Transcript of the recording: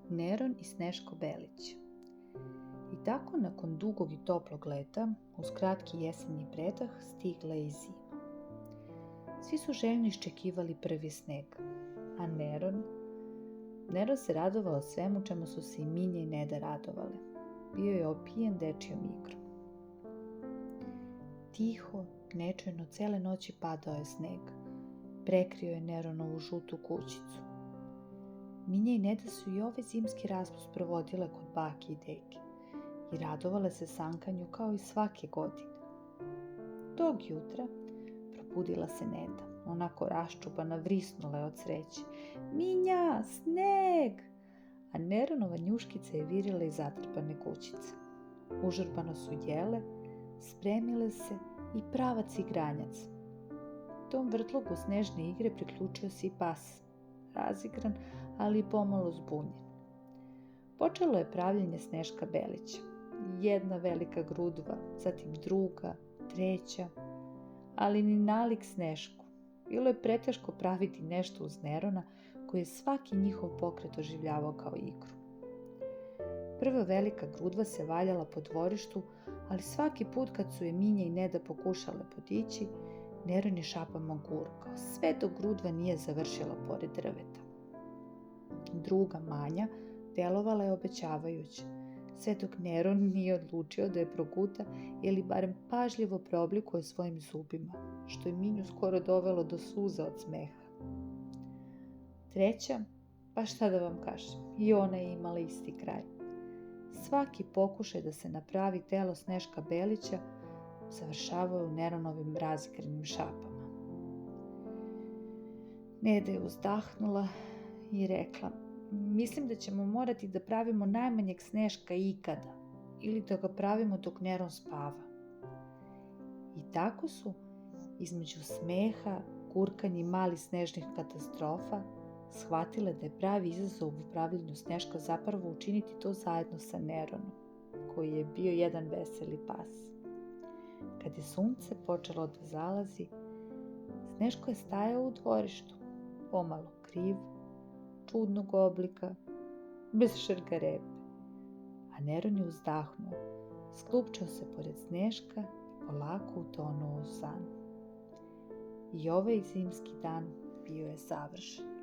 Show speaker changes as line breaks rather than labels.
Neron i Sneško Belić. I tako nakon dugog i toplog leta, uz kratki jesenji predah, stigla je i zima. Svi su željno iščekivali prvi sneg, a Neron se radovao svemu čemu su se i Minja i Neda radovale. Bio je opijen dečijom igrom. Tiho, nečujno, cele noći padao je sneg. Prekrio je Neronovu žutu kućicu. Minja i Neda su i ovaj zimski raspust provodile kod bake i deke i radovale se sankanju kao i svake godine. Tog jutra probudila se Neda, onako raščupana, vrisnula je od sreće. Minja, sneg! A Neronova njuškica je virila iz zatrpane kućice. Užurbano su jele, spremile se i pravac igranjac. Tom vrtlogu snežne igre priključio se i pas, razigran, ali i pomalo zbunjen. Počelo je pravljenje Sneška Belića. Jedna velika grudva, zatim druga, treća, ali ni nalik Snešku. Bilo je preteško praviti nešto uz Nerona, koji je svaki njihov pokret doživljavao kao igru. Prva velika grudva se valjala po dvorištu, ali svaki put kad su je Minja i Neda pokušale podići, Neron je šapama gurkao, sve dok grudva nije završila pored drveta. Druga, manja, delovala je obećavajuće, sve dok Neron nije odlučio da je proguta ili barem pažljivo preoblikuje svojim zubima, što je Minju skoro dovelo do suza od smeha. Treća, pa šta da vam kažem, i ona je imala isti kraj. Svaki pokušaj da se napravi telo Sneška Belića završavao u Neronovim razigranim šapama. Neda je uzdahnula i rekla: mislim da ćemo morati da pravimo najmanjeg Sneška ikada ili da ga pravimo dok Neron spava. I tako su, između smeha, gurkanja i malih snežnih katastrofa, shvatile da je pravi izazov u pravljenju Sneška zapravo učiniti to zajedno sa Neronom, koji je bio jedan veseli pas. Kad je sunce počelo da zalazi, Sneško je stajao u dvorištu, pomalo kriv, čudnog oblika, bez šargarepe, a Neron je uzdahnuo, sklupčao se pored Sneška i polako utonuo u san. I ovaj zimski dan bio je završen.